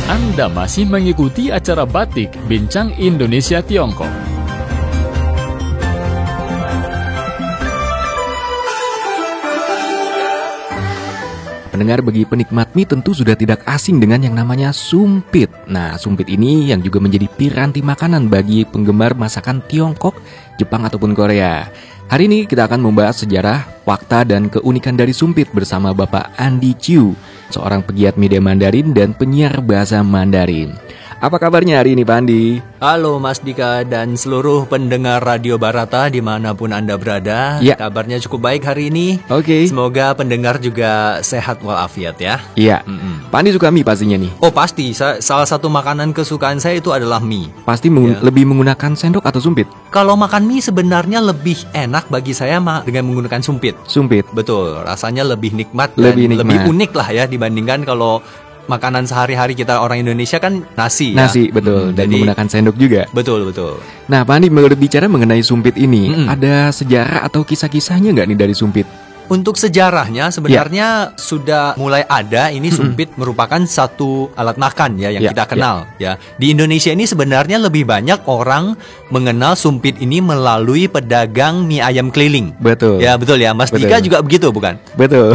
Anda masih mengikuti acara Batik Bincang Indonesia Tiongkok. Pendengar, bagi penikmat mie tentu sudah tidak asing dengan yang namanya sumpit. Nah, sumpit ini yang juga menjadi piranti makanan bagi penggemar masakan Tiongkok, Jepang ataupun Korea. Hari ini kita akan membahas sejarah, fakta, dan keunikan dari sumpit bersama Bapak Andi Chiu, seorang pegiat media Mandarin dan penyiar bahasa Mandarin. Apa kabarnya hari ini, Pak Andi? Halo Mas Dika dan seluruh pendengar Radio Barata dimanapun Anda berada. Ya. Kabarnya cukup baik hari ini. Oke. Semoga pendengar juga sehat walafiat ya. Iya. Pak Andi suka mie pastinya nih? Oh pasti, salah satu makanan kesukaan saya itu adalah mie. Pasti lebih menggunakan sendok atau sumpit? Kalau makan mie sebenarnya lebih enak bagi saya dengan menggunakan sumpit. Sumpit. Betul, rasanya lebih nikmat dan lebih unik lah ya dibandingkan kalau makanan sehari-hari kita orang Indonesia kan nasi ya. Nasi, betul. Dan jadi, menggunakan sendok juga. Betul. Nah, Pak Andi, berbicara mengenai sumpit ini, ada sejarah atau kisah-kisahnya nggak nih dari sumpit? Untuk sejarahnya sebenarnya sudah mulai ada. Ini sumpit merupakan satu alat makan ya yang kita kenal ya. Di Indonesia ini sebenarnya lebih banyak orang mengenal sumpit ini melalui pedagang mie ayam keliling. Betul. Ya, betul ya. Mas Dika juga begitu bukan? Betul.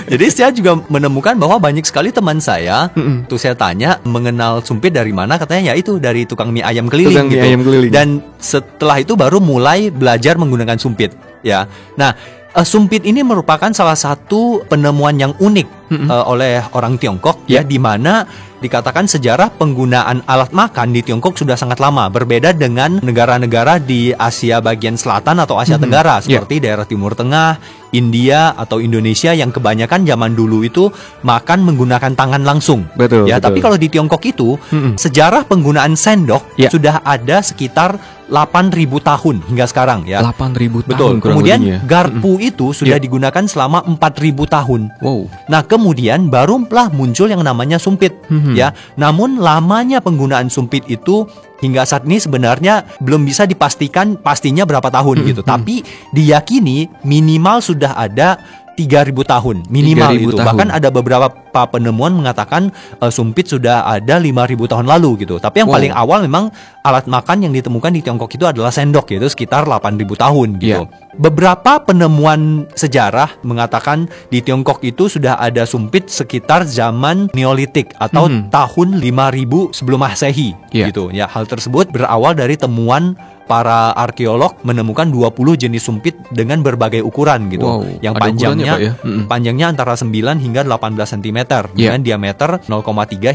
Jadi saya juga menemukan bahwa banyak sekali teman saya, tuh saya tanya mengenal sumpit dari mana, katanya ya itu dari tukang mie ayam keliling. Tukang mie ayam keliling. Dan setelah itu baru mulai belajar menggunakan sumpit ya. Nah, sumpit ini merupakan salah satu penemuan yang unik oleh orang Tiongkok ya, di mana dikatakan sejarah penggunaan alat makan di Tiongkok sudah sangat lama, berbeda dengan negara-negara di Asia bagian selatan atau Asia Tenggara seperti daerah Timur Tengah, India atau Indonesia yang kebanyakan zaman dulu itu makan menggunakan tangan langsung. Betul. Ya, tapi kalau di Tiongkok itu sejarah penggunaan sendok sudah ada sekitar 8.000 tahun hingga sekarang ya. 8.000 tahun. Betul. Kemudian garpu itu sudah digunakan selama 4.000 tahun. Wow. Nah, kemudian barulah muncul yang namanya sumpit ya. Namun lamanya penggunaan sumpit itu hingga saat ini sebenarnya belum bisa dipastikan pastinya berapa tahun gitu. Tapi diyakini minimal sudah ada 3.000 tahun minimal 3.000 itu. tahun. Bahkan ada beberapa penemuan mengatakan sumpit sudah ada 5.000 tahun lalu gitu. Tapi yang paling awal memang alat makan yang ditemukan di Tiongkok itu adalah sendok, yaitu sekitar 8.000 tahun gitu. Beberapa penemuan sejarah mengatakan di Tiongkok itu sudah ada sumpit sekitar zaman Neolitik atau tahun 5.000 sebelum Masehi gitu. Ya, hal tersebut berawal dari temuan para arkeolog menemukan 20 jenis sumpit dengan berbagai ukuran gitu. Wow, yang ada panjangnya ukurannya, Pak, ya? Panjangnya antara 9 hingga 18 cm dengan diameter 0,3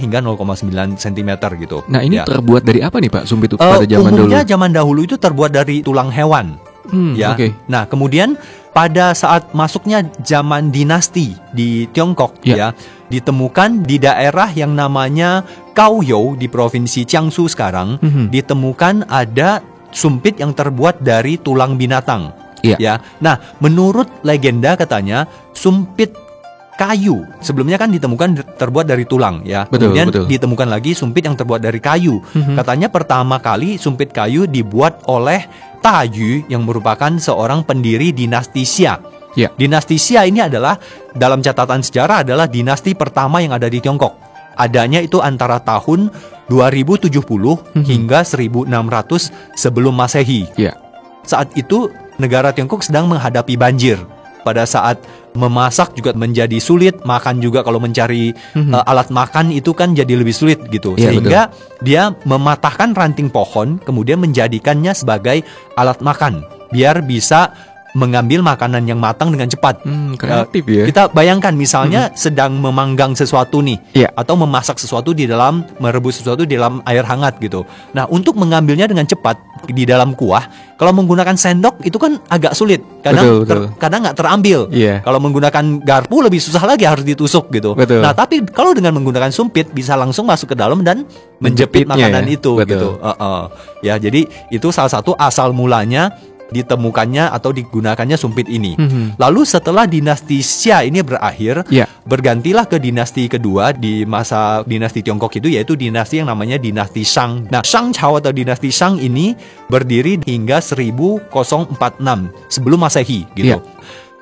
hingga 0,9 cm gitu. Nah, ini terbuat dari apa nih, Pak, sumpit itu pada zaman dulu? Umumnya zaman dahulu itu terbuat dari tulang hewan. Nah, kemudian pada saat masuknya zaman dinasti di Tiongkok ditemukan di daerah yang namanya Kaohsiung di provinsi Jiangsu sekarang, ditemukan ada sumpit yang terbuat dari tulang binatang. Ya. Nah, menurut legenda katanya sumpit kayu sebelumnya kan ditemukan terbuat dari tulang ya. Kemudian ditemukan lagi sumpit yang terbuat dari kayu. Katanya pertama kali sumpit kayu dibuat oleh Ta Yu yang merupakan seorang pendiri dinasti Xia. Dinasti Xia ini adalah dalam catatan sejarah adalah dinasti pertama yang ada di Tiongkok. Adanya itu antara tahun 2070 hingga 1600 sebelum Masehi. Saat itu negara Tiongkok sedang menghadapi banjir. Pada saat memasak juga menjadi sulit, makan juga kalau mencari alat makan itu kan jadi lebih sulit gitu. Sehingga dia mematahkan ranting pohon kemudian menjadikannya sebagai alat makan biar bisa mengambil makanan yang matang dengan cepat. Kreatif ya. Kita bayangkan misalnya sedang memanggang sesuatu nih, atau memasak sesuatu merebus sesuatu di dalam air hangat gitu. Nah, untuk mengambilnya dengan cepat di dalam kuah, kalau menggunakan sendok itu kan agak sulit. Kadang nggak terambil. Kalau menggunakan garpu lebih susah lagi, harus ditusuk gitu. Nah, tapi kalau dengan menggunakan sumpit bisa langsung masuk ke dalam dan menjepit makanan itu gitu. Ya, jadi itu salah satu asal mulanya ditemukannya atau digunakannya sumpit ini. Lalu setelah dinasti Xia ini berakhir, bergantilah ke dinasti kedua di masa dinasti Tiongkok itu, yaitu dinasti yang namanya dinasti Shang. Nah, Shang Chao atau dinasti Shang ini berdiri hingga 1046 sebelum Masehi gitu.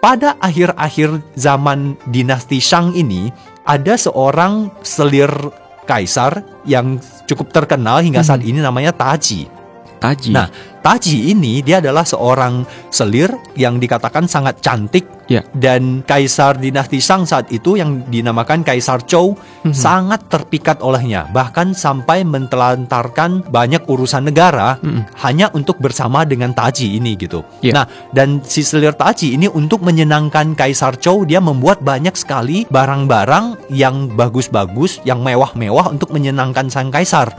Pada akhir-akhir zaman dinasti Shang ini ada seorang selir kaisar yang cukup terkenal hingga saat ini namanya Taji. Nah, Taji ini dia adalah seorang selir yang dikatakan sangat cantik. Dan kaisar dinasti Shang saat itu yang dinamakan Kaisar Zhou sangat terpikat olehnya, bahkan sampai mentelantarkan banyak urusan negara hanya untuk bersama dengan Taji ini gitu. Nah, dan si selir Taji ini untuk menyenangkan Kaisar Zhou, dia membuat banyak sekali barang-barang yang bagus-bagus, yang mewah-mewah untuk menyenangkan sang kaisar.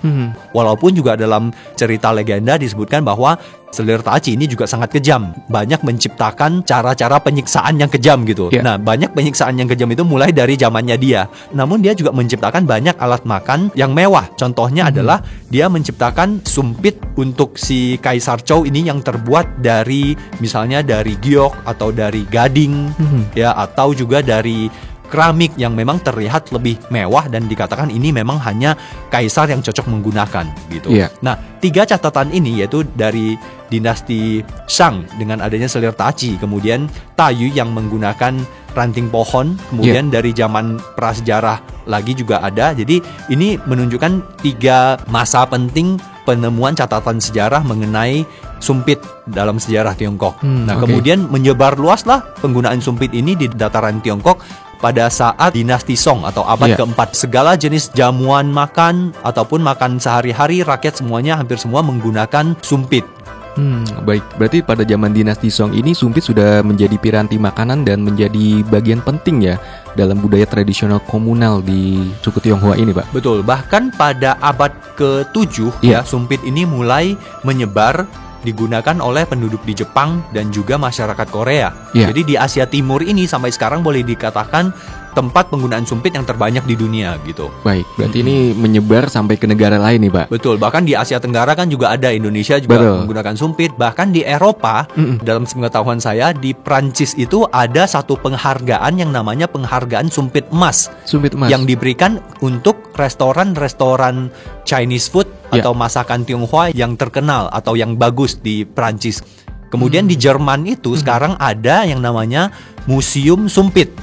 Walaupun juga dalam cerita legenda disebutkan bahwa selir Taji ini juga sangat kejam, banyak menciptakan cara-cara penyiksaan yang kejam gitu. Nah, banyak penyiksaan yang kejam itu mulai dari zamannya dia. Namun dia juga menciptakan banyak alat makan yang mewah. Contohnya adalah dia menciptakan sumpit untuk si Kaisar Zhou ini yang terbuat dari misalnya dari giok atau dari gading, ya, atau juga dari keramik yang memang terlihat lebih mewah dan dikatakan ini memang hanya kaisar yang cocok menggunakan gitu. Nah, 3 catatan ini yaitu dari dinasti Shang dengan adanya selir Taji, kemudian Tayu yang menggunakan ranting pohon, kemudian dari zaman prasejarah lagi juga ada. Jadi ini menunjukkan 3 masa penting penemuan catatan sejarah mengenai sumpit dalam sejarah Tiongkok. Kemudian menyebar luaslah penggunaan sumpit ini di dataran Tiongkok pada saat dinasti Song atau abad keempat. Segala jenis jamuan makan ataupun makan sehari-hari rakyat semuanya hampir semua menggunakan sumpit. Baik, berarti pada zaman dinasti Song ini sumpit sudah menjadi piranti makanan dan menjadi bagian penting ya dalam budaya tradisional komunal di suku Tionghoa ini, Pak. Betul, bahkan pada abad ke-7 ya sumpit ini mulai menyebar, digunakan oleh penduduk di Jepang dan juga masyarakat Korea. Jadi di Asia Timur ini sampai sekarang boleh dikatakan tempat penggunaan sumpit yang terbanyak di dunia gitu. Baik, berarti ini menyebar sampai ke negara lain nih, Pak. Betul, bahkan di Asia Tenggara kan juga ada, Indonesia juga menggunakan sumpit. Bahkan di Eropa, dalam pengetahuan saya, di Prancis itu ada satu penghargaan yang namanya penghargaan sumpit emas. Sumpit emas. Yang diberikan untuk restoran-restoran Chinese food atau masakan Tionghoa yang terkenal atau yang bagus di Prancis. Kemudian di Jerman itu sekarang ada yang namanya Museum Sumpit.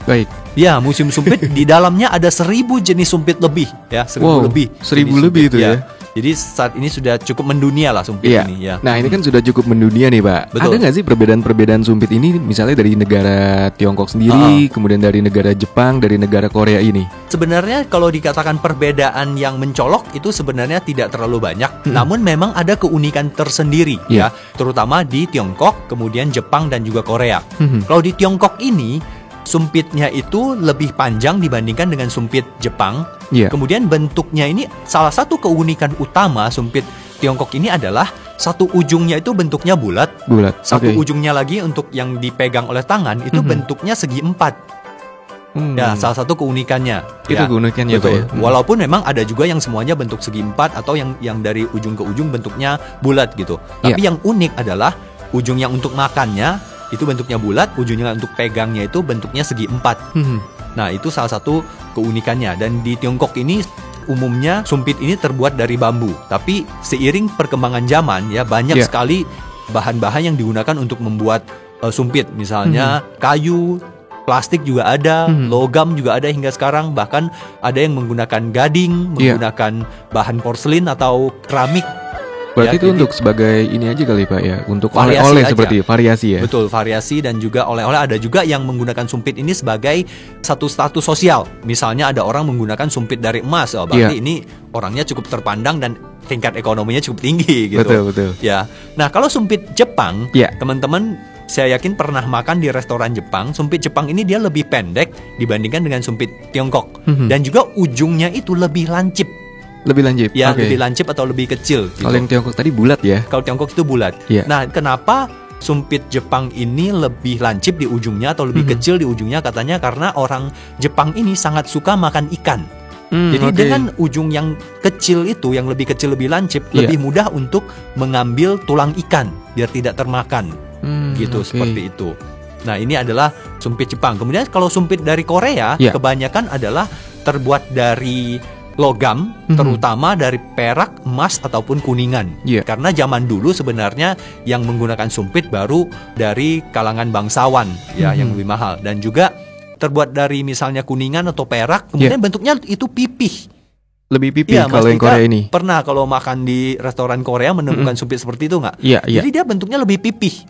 Baik. Ya, museum sumpit di dalamnya ada 1000 jenis sumpit lebih ya, 1000 lebih. 1000 lebih itu ya. Jadi saat ini sudah cukup mendunia lah sumpit ini ya. Nah, ini kan sudah cukup mendunia nih, Pak. Betul. Ada nggak sih perbedaan-perbedaan sumpit ini misalnya dari negara Tiongkok sendiri, kemudian dari negara Jepang, dari negara Korea ini? Sebenarnya kalau dikatakan perbedaan yang mencolok itu sebenarnya tidak terlalu banyak. Namun memang ada keunikan tersendiri ya, terutama di Tiongkok, kemudian Jepang dan juga Korea. Kalau di Tiongkok ini sumpitnya itu lebih panjang dibandingkan dengan sumpit Jepang. Kemudian bentuknya ini salah satu keunikan utama sumpit Tiongkok ini adalah satu ujungnya itu bentuknya bulat. Satu ujungnya lagi untuk yang dipegang oleh tangan itu bentuknya segi 4. Ya, salah satu keunikannya. Itu keunikannya, betul. Walaupun memang ada juga yang semuanya bentuk segi 4 atau yang dari ujung ke ujung bentuknya bulat gitu. Tapi yang unik adalah ujung yang untuk makannya itu bentuknya bulat, ujungnya untuk pegangnya itu bentuknya segi 4. Nah, itu salah satu keunikannya. Dan di Tiongkok ini umumnya sumpit ini terbuat dari bambu. Tapi seiring perkembangan zaman ya banyak sekali bahan-bahan yang digunakan untuk membuat sumpit. Misalnya kayu, plastik juga ada, logam juga ada hingga sekarang. Bahkan ada yang menggunakan gading, menggunakan bahan porselin atau keramik. Berarti itu untuk sebagai ini aja kali, Pak ya, untuk oleh-oleh seperti variasi ya. Betul, variasi dan juga oleh-oleh. Ada juga yang menggunakan sumpit ini sebagai satu status sosial. Misalnya ada orang menggunakan sumpit dari emas, berarti ini orangnya cukup terpandang dan tingkat ekonominya cukup tinggi gitu. Betul. Ya. Nah, kalau sumpit Jepang, teman-teman saya yakin pernah makan di restoran Jepang. Sumpit Jepang ini dia lebih pendek dibandingkan dengan sumpit Tiongkok. Dan juga ujungnya itu lebih lancip. Lebih lancip? Ya, lebih lancip atau lebih kecil gitu. Kalau yang Tiongkok tadi bulat ya? Kalau Tiongkok itu bulat. Nah, kenapa sumpit Jepang ini lebih lancip di ujungnya atau lebih kecil di ujungnya? Katanya karena orang Jepang ini sangat suka makan ikan. Jadi dengan ujung yang kecil itu, yang lebih kecil lebih lancip, lebih mudah untuk mengambil tulang ikan biar tidak termakan. Seperti itu. Nah, ini adalah sumpit Jepang. Kemudian kalau sumpit dari Korea, kebanyakan adalah terbuat dari logam, terutama dari perak, emas ataupun kuningan. Karena zaman dulu sebenarnya yang menggunakan sumpit baru dari kalangan bangsawan ya, yang lebih mahal. Dan juga terbuat dari misalnya kuningan atau perak, kemudian bentuknya itu pipih. lebih pipih kalau yang Korea ini. Pernah kalau makan di restoran Korea menemukan sumpit seperti itu nggak? Iya. Jadi dia bentuknya lebih pipih.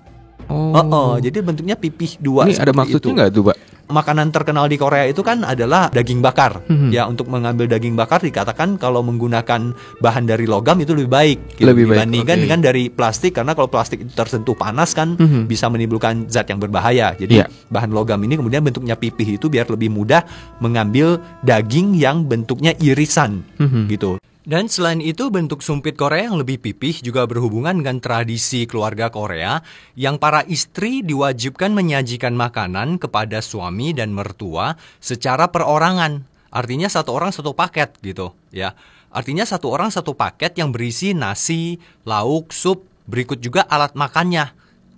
Jadi bentuknya pipih dua. Ini ada maksudnya nggak tuh, Pak? Makanan terkenal di Korea itu kan adalah daging bakar. Ya, untuk mengambil daging bakar dikatakan kalau menggunakan bahan dari logam itu lebih baik gitu, dibandingkan dengan dari plastik, karena kalau plastik itu tersentuh panas kan bisa menimbulkan zat yang berbahaya. Jadi bahan logam ini kemudian bentuknya pipih itu biar lebih mudah mengambil daging yang bentuknya irisan gitu. Dan selain itu, bentuk sumpit Korea yang lebih pipih juga berhubungan dengan tradisi keluarga Korea yang para istri diwajibkan menyajikan makanan kepada suami dan mertua secara perorangan. Artinya satu orang satu paket gitu ya. Artinya satu orang satu paket yang berisi nasi, lauk, sup, berikut juga alat makannya.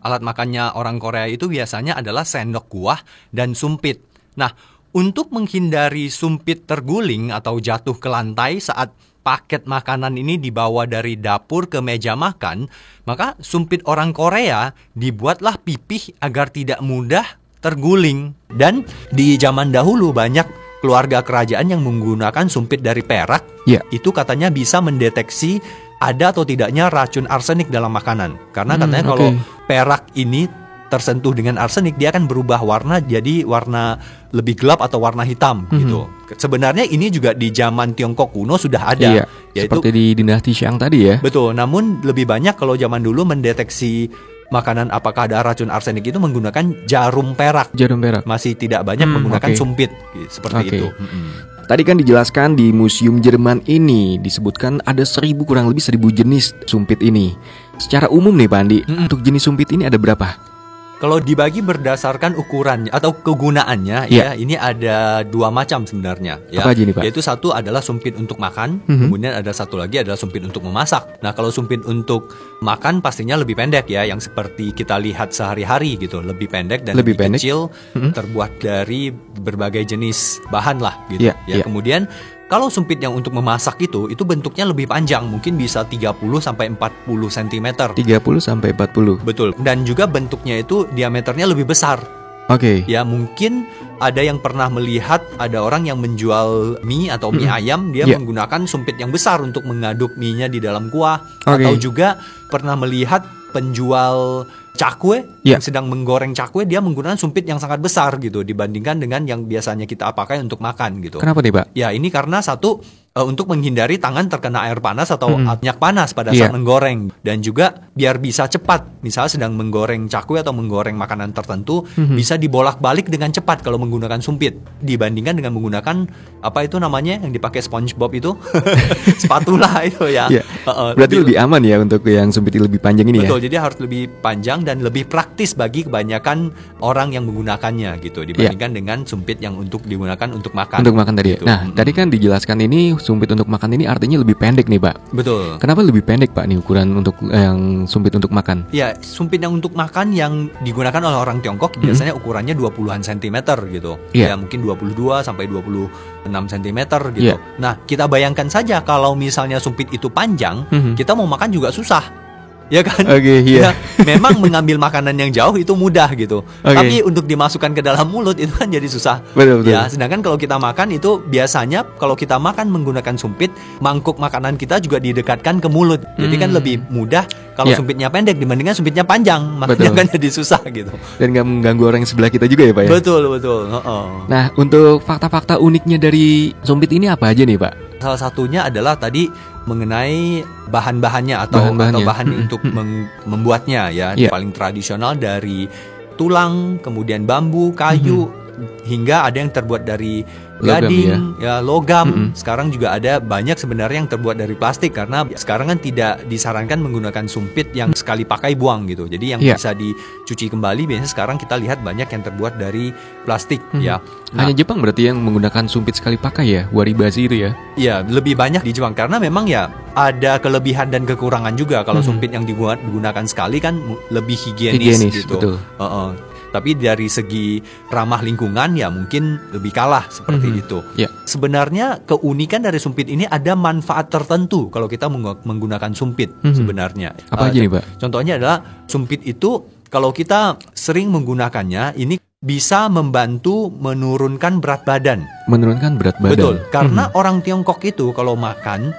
Alat makannya orang Korea itu biasanya adalah sendok kuah dan sumpit. Nah, untuk menghindari sumpit terguling atau jatuh ke lantai saat paket makanan ini dibawa dari dapur ke meja makan, maka sumpit orang Korea dibuatlah pipih agar tidak mudah terguling. Dan di zaman dahulu banyak keluarga kerajaan yang menggunakan sumpit dari perak. Itu katanya bisa mendeteksi ada atau tidaknya racun arsenik dalam makanan. Karena katanya kalau perak ini tersentuh dengan arsenik, dia akan berubah warna jadi warna lebih gelap atau warna hitam gitu. Sebenarnya ini juga di zaman Tiongkok kuno sudah ada, yaitu seperti di dinasti Shang tadi ya. Betul, namun lebih banyak kalau zaman dulu mendeteksi makanan apakah ada racun arsenik itu menggunakan jarum perak. Masih tidak banyak menggunakan sumpit seperti itu. Tadi kan dijelaskan di Museum Jerman ini disebutkan ada kurang lebih 1000 jenis sumpit ini. Secara umum nih Pak Andi, untuk jenis sumpit ini ada berapa? Kalau dibagi berdasarkan ukurannya atau kegunaannya, ya ini ada 2 macam sebenarnya. Ya. Apa aja nih, Pak? Yaitu satu adalah sumpit untuk makan, kemudian ada satu lagi adalah sumpit untuk memasak. Nah, kalau sumpit untuk makan pastinya lebih pendek ya, yang seperti kita lihat sehari-hari gitu, lebih pendek dan lebih kecil, terbuat dari berbagai jenis bahan lah gitu. Kemudian kalau sumpit yang untuk memasak itu bentuknya lebih panjang, mungkin bisa 30 sampai 40 cm. 30 sampai 40. Betul. Dan juga bentuknya itu diameternya lebih besar. Ya, mungkin ada yang pernah melihat ada orang yang menjual mie atau mie ayam, dia menggunakan sumpit yang besar untuk mengaduk mie-nya di dalam kuah. Atau juga pernah melihat penjual cakwe yang sedang menggoreng cakwe, dia menggunakan sumpit yang sangat besar gitu dibandingkan dengan yang biasanya kita pakai untuk makan gitu. Kenapa nih, Pak? Ya, ini karena satu untuk menghindari tangan terkena air panas atau minyak panas pada saat menggoreng, dan juga biar bisa cepat. Misalnya sedang menggoreng cakwe atau menggoreng makanan tertentu, bisa dibolak-balik dengan cepat kalau menggunakan sumpit dibandingkan dengan menggunakan apa itu namanya yang dipakai SpongeBob itu spatula itu ya. Berarti lebih aman ya untuk yang sumpit lebih panjang ini. Betul, jadi harus lebih panjang dan lebih praktis bagi kebanyakan orang yang menggunakannya gitu dibandingkan dengan sumpit yang untuk digunakan untuk makan. Untuk makan tadi. Gitu. Nah, tadi kan dijelaskan ini sumpit untuk makan ini artinya lebih pendek nih, Pak. Betul. Kenapa lebih pendek, Pak, nih ukuran untuk yang sumpit untuk makan? Ya, sumpit yang untuk makan yang digunakan oleh orang Tiongkok biasanya ukurannya 20-an cm gitu. Ya, mungkin 22 sampai 26 cm gitu. Nah, kita bayangkan saja kalau misalnya sumpit itu panjang, kita mau makan juga susah. Ya kan? Ya, memang mengambil makanan yang jauh itu mudah gitu. Tapi untuk dimasukkan ke dalam mulut itu kan jadi susah. Betul. Ya, sedangkan kalau kita makan itu biasanya kalau kita makan menggunakan sumpit, mangkuk makanan kita juga didekatkan ke mulut. Jadi kan lebih mudah kalau sumpitnya pendek dibandingkan sumpitnya panjang. Makanya kan jadi susah gitu. Dan nggak mengganggu orang sebelah kita juga ya, Pak ya? Betul. Nah, untuk fakta-fakta uniknya dari sumpit ini apa aja nih, Pak? Salah satunya adalah tadi mengenai bahan-bahannya atau bahan untuk membuatnya ya. Paling tradisional dari tulang, kemudian bambu, kayu, hingga ada yang terbuat dari gading, logam. Sekarang juga ada banyak sebenarnya yang terbuat dari plastik, karena sekarang kan tidak disarankan menggunakan sumpit yang sekali pakai buang gitu. Jadi yang bisa dicuci kembali biasanya sekarang kita lihat banyak yang terbuat dari plastik ya. Hanya Jepang berarti yang menggunakan sumpit sekali pakai ya, waribashi itu ya? Iya, lebih banyak di Jepang karena memang ya ada kelebihan dan kekurangan juga. Kalau sumpit yang digunakan sekali kan lebih higienis gitu. Betul. Tapi dari segi ramah lingkungan ya mungkin lebih kalah seperti itu. Sebenarnya keunikan dari sumpit ini ada manfaat tertentu kalau kita menggunakan sumpit sebenarnya. Apa aja nih, Pak? Contohnya adalah sumpit itu kalau kita sering menggunakannya, ini bisa membantu menurunkan berat badan. Menurunkan berat badan. Betul, karena orang Tiongkok itu kalau makan,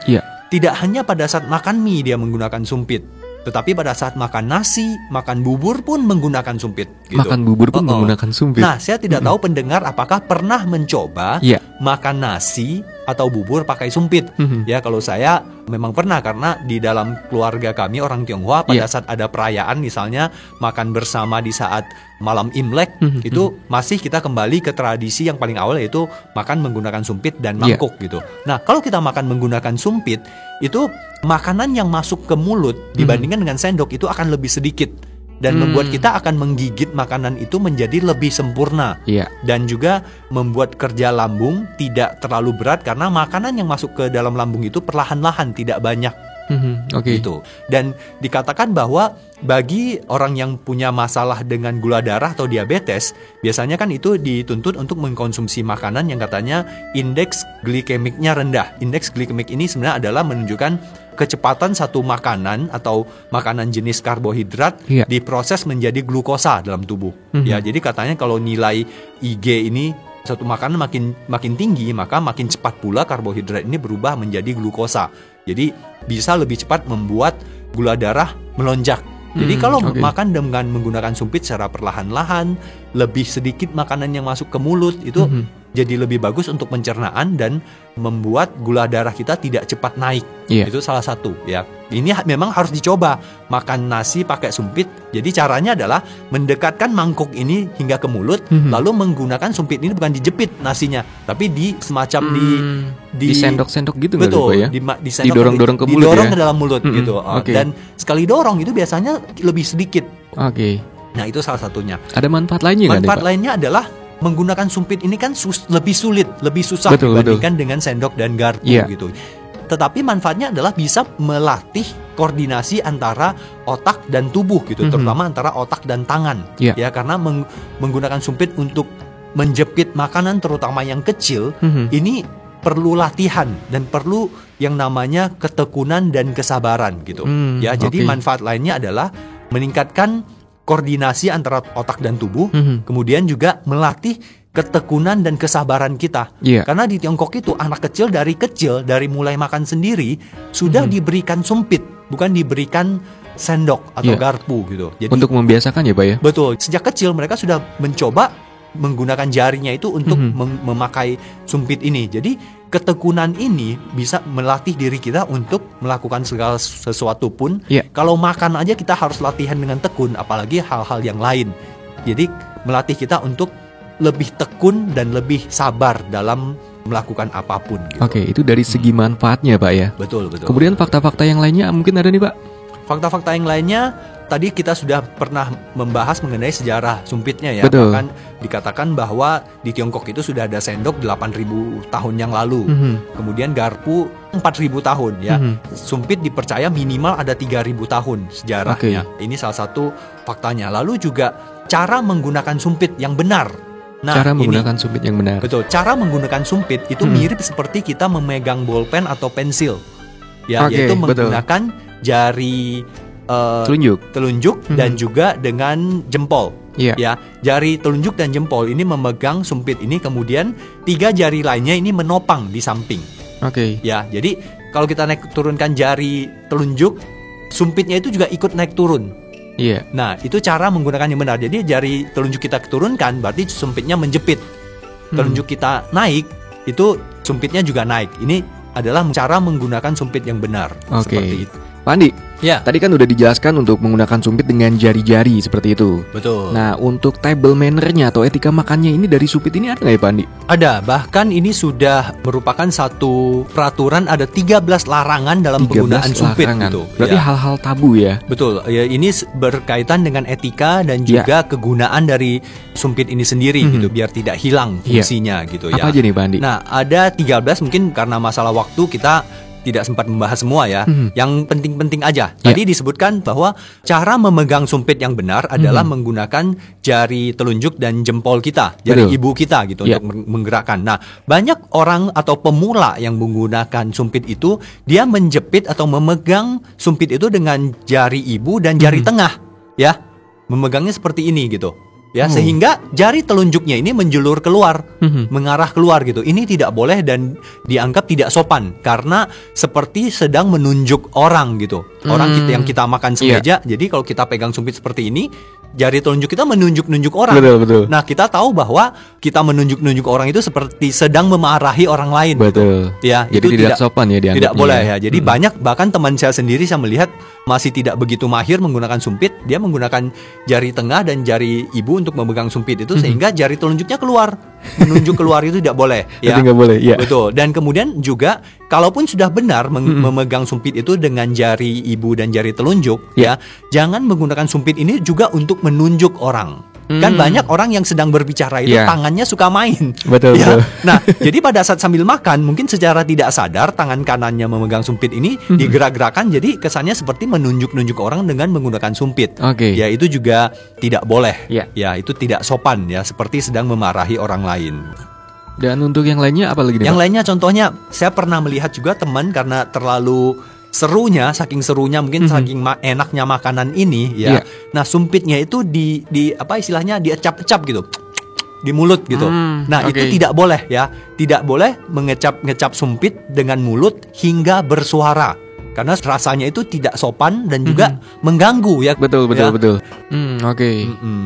tidak hanya pada saat makan mie dia menggunakan sumpit, tetapi pada saat makan nasi, makan bubur pun menggunakan sumpit. Gitu. Makan bubur pun menggunakan sumpit. Nah, saya tidak tahu pendengar apakah pernah mencoba makan nasi atau bubur pakai sumpit. Ya, kalau saya memang pernah, karena di dalam keluarga kami orang Tionghoa pada saat ada perayaan, misalnya makan bersama di saat malam Imlek, itu masih kita kembali ke tradisi yang paling awal, yaitu makan menggunakan sumpit dan mangkuk gitu. Nah, kalau kita makan menggunakan sumpit, itu makanan yang masuk ke mulut dibandingkan dengan sendok itu akan lebih sedikit. Dan membuat kita akan menggigit makanan itu menjadi lebih sempurna. Dan juga membuat kerja lambung tidak terlalu berat, karena makanan yang masuk ke dalam lambung itu perlahan-lahan, tidak banyak. Gitu. Dan dikatakan bahwa bagi orang yang punya masalah dengan gula darah atau diabetes, biasanya kan itu dituntut untuk mengkonsumsi makanan yang katanya indeks glikemiknya rendah. Indeks glikemik ini sebenarnya adalah menunjukkan kecepatan satu makanan atau makanan jenis karbohidrat diproses menjadi glukosa dalam tubuh. Ya, jadi katanya kalau nilai IG ini satu makanan makin tinggi, maka makin cepat pula karbohidrat ini berubah menjadi glukosa. Jadi bisa lebih cepat membuat gula darah melonjak. Jadi kalau makan dengan menggunakan sumpit secara perlahan-lahan, lebih sedikit makanan yang masuk ke mulut, itu jadi lebih bagus untuk pencernaan dan membuat gula darah kita tidak cepat naik. Itu salah satu ya. Ini memang harus dicoba, makan nasi pakai sumpit. Jadi caranya adalah mendekatkan mangkuk ini hingga ke mulut, lalu menggunakan sumpit ini bukan dijepit nasinya, tapi di semacam di sendok-sendok gitu. Betul, ya? Didorong-dorong ke mulut, didorong ya? ke dalam mulut gitu. Dan sekali dorong itu biasanya lebih sedikit. Nah, itu salah satunya. Ada manfaat lainnya nggak? Manfaat lainnya adalah menggunakan sumpit ini kan lebih sulit, lebih susah dibandingkan dengan sendok dan garpu gitu. Tetapi manfaatnya adalah bisa melatih koordinasi antara otak dan tubuh gitu, terutama antara otak dan tangan. Ya, karena menggunakan sumpit untuk menjepit makanan terutama yang kecil, ini perlu latihan dan perlu yang namanya ketekunan dan kesabaran gitu. Jadi manfaat lainnya adalah meningkatkan koordinasi antara otak dan tubuh, kemudian juga melatih ketekunan dan kesabaran kita. Karena di Tiongkok itu anak kecil dari mulai makan sendiri sudah diberikan sumpit, bukan diberikan sendok atau garpu gitu. Jadi untuk membiasakan ya, Pak ya. Betul. Sejak kecil mereka sudah mencoba menggunakan jarinya itu untuk memakai sumpit ini. Jadi ketekunan ini bisa melatih diri kita untuk melakukan segala sesuatu pun. Kalau makan aja kita harus latihan dengan tekun, apalagi hal-hal yang lain. Jadi melatih kita untuk lebih tekun dan lebih sabar dalam melakukan apapun gitu. Itu dari segi manfaatnya, Pak ya. Betul. Kemudian fakta-fakta yang lainnya mungkin ada nih, Pak. Fakta-fakta yang lainnya, tadi kita sudah pernah membahas mengenai sejarah sumpitnya ya. Betul. Bahkan dikatakan bahwa di Tiongkok itu sudah ada sendok 8.000 tahun yang lalu. Kemudian garpu 4.000 tahun ya. Sumpit dipercaya minimal ada 3.000 tahun sejarahnya. Ini salah satu faktanya. Lalu juga cara menggunakan sumpit yang benar. Cara menggunakan sumpit yang benar. Betul. Cara menggunakan sumpit itu mirip seperti kita memegang bolpen atau pensil. Yaitu menggunakan jari telunjuk dan juga dengan jempol. Jari telunjuk dan jempol ini memegang sumpit ini, kemudian 3 jari lainnya ini menopang di samping. Jadi kalau kita turunkan jari telunjuk, sumpitnya itu juga ikut naik turun. Nah, itu cara menggunakan yang benar. Jadi jari telunjuk kita turunkan, berarti sumpitnya menjepit. Telunjuk kita naik, itu sumpitnya juga naik. Ini adalah cara menggunakan sumpit yang benar. Seperti itu. Pak Andi, tadi kan udah dijelaskan untuk menggunakan sumpit dengan jari-jari seperti itu. Betul. Nah, untuk table manner-nya atau etika makannya ini dari sumpit ini ada nggak ya, Pak Andi? Ada, bahkan ini sudah merupakan satu peraturan, ada 13 larangan dalam penggunaan sumpit gitu. Berarti hal-hal tabu ya? Betul, ini berkaitan dengan etika dan juga kegunaan dari sumpit ini sendiri gitu, biar tidak hilang fungsinya gitu ya. Apa aja nih, Pak Andi? Nah, ada 13, mungkin karena masalah waktu kita tidak sempat membahas semua ya. Yang penting-penting aja. Tadi disebutkan bahwa cara memegang sumpit yang benar adalah menggunakan jari telunjuk dan jempol kita, jari ibu kita gitu untuk menggerakkan. Nah, banyak orang atau pemula yang menggunakan sumpit itu, dia menjepit atau memegang sumpit itu dengan jari ibu dan jari tengah, ya. Memegangnya seperti ini gitu. ya, sehingga jari telunjuknya ini menjulur keluar, mengarah keluar gitu. Ini tidak boleh dan dianggap tidak sopan karena seperti sedang menunjuk orang gitu. Orang yang kita makan sengaja. Jadi kalau kita pegang sumpit seperti ini, jari telunjuk kita menunjuk-nunjuk orang. Betul. Nah, kita tahu bahwa kita menunjuk-nunjuk orang itu seperti sedang memarahi orang lain. Betul. Gitu. Ya, jadi itu tidak sopan ya dianggapnya. Tidak boleh ya. Jadi banyak, bahkan teman saya sendiri saya melihat masih tidak begitu mahir menggunakan sumpit. Dia menggunakan jari tengah dan jari ibu untuk memegang sumpit itu, sehingga jari telunjuknya keluar, menunjuk keluar itu tidak boleh. Ya, nggak boleh. Ya. Betul. Dan kemudian juga, kalaupun sudah benar memegang sumpit itu dengan jari ibu dan jari telunjuk, ya, jangan menggunakan sumpit ini juga untuk menunjuk orang. Kan banyak orang yang sedang berbicara itu tangannya suka main. Betul. Nah, jadi pada saat sambil makan, mungkin secara tidak sadar tangan kanannya memegang sumpit ini digerak-gerakan, jadi kesannya seperti menunjuk-nunjuk orang dengan menggunakan sumpit. Ya, itu juga tidak boleh. Ya, itu tidak sopan ya, seperti sedang memarahi orang lain. Dan untuk yang lainnya apa lagi nih, Yang lainnya contohnya, saya pernah melihat juga teman karena terlalu saking serunya mungkin saking enaknya makanan ini ya. Nah, sumpitnya itu di apa istilahnya, diecap-ecap gitu di mulut gitu. Itu tidak boleh ya. Tidak boleh ngecap sumpit dengan mulut hingga bersuara. Karena rasanya itu tidak sopan dan juga mengganggu ya. Betul.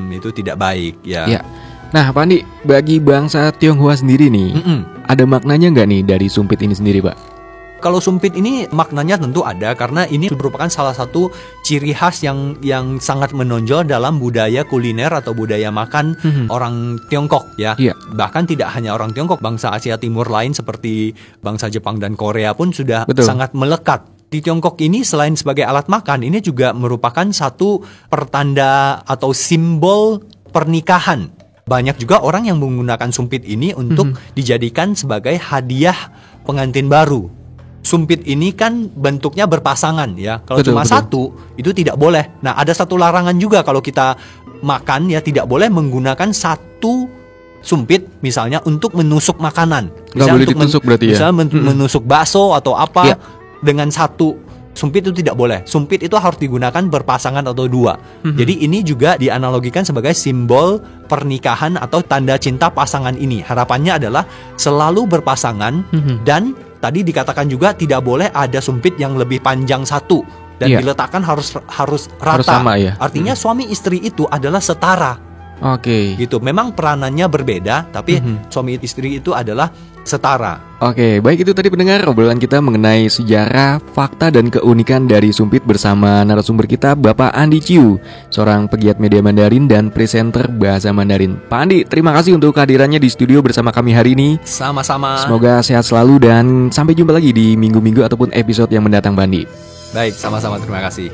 Itu tidak baik ya. Nah, Pak Andi, bagi bangsa Tionghoa sendiri nih, ada maknanya nggak nih dari sumpit ini sendiri, Pak? Kalau sumpit ini maknanya tentu ada, karena ini merupakan salah satu ciri khas yang sangat menonjol dalam budaya kuliner atau budaya makan orang Tiongkok ya. Bahkan tidak hanya orang Tiongkok, bangsa Asia Timur lain seperti bangsa Jepang dan Korea pun sudah sangat melekat. Di Tiongkok ini selain sebagai alat makan, ini juga merupakan satu pertanda atau simbol pernikahan. Banyak juga orang yang menggunakan sumpit ini untuk dijadikan sebagai hadiah pengantin baru. Sumpit ini kan bentuknya berpasangan ya. Kalau cuma satu itu tidak boleh. Nah, ada satu larangan juga kalau kita makan ya, tidak boleh menggunakan satu sumpit misalnya untuk menusuk makanan. Nggak boleh ditusuk berarti ya. Misalnya menusuk bakso atau apa dengan satu sumpit itu tidak boleh. Sumpit itu harus digunakan berpasangan atau dua. Jadi ini juga dianalogikan sebagai simbol pernikahan atau tanda cinta pasangan ini. Harapannya adalah selalu berpasangan dan tadi dikatakan juga tidak boleh ada sumpit yang lebih panjang satu dan diletakkan harus rata. Harus sama ya. Artinya suami istri itu adalah setara. Gitu. Memang peranannya berbeda, tapi suami istri itu adalah setara. Baik, itu tadi pendengar obrolan kita mengenai sejarah, fakta dan keunikan dari sumpit bersama narasumber kita Bapak Andi Ciu, seorang pegiat media Mandarin dan presenter bahasa Mandarin. Pak Andi, terima kasih untuk kehadirannya di studio bersama kami hari ini. Sama-sama. Semoga sehat selalu dan sampai jumpa lagi di minggu-minggu ataupun episode yang mendatang, Pak Andi. Baik, sama-sama, terima kasih.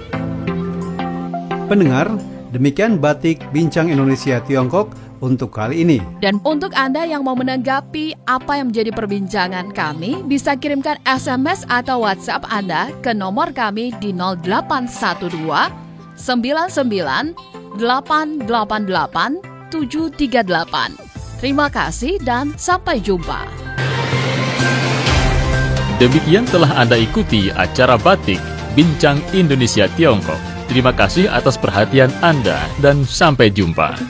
Pendengar, demikian Batik Bincang Indonesia Tiongkok untuk kali ini. Dan untuk Anda yang mau menanggapi apa yang menjadi perbincangan kami, bisa kirimkan SMS atau WhatsApp Anda ke nomor kami di 0812 99 888 738. Terima kasih dan sampai jumpa. Demikian telah Anda ikuti acara Batik Bincang Indonesia Tiongkok. Terima kasih atas perhatian Anda dan sampai jumpa.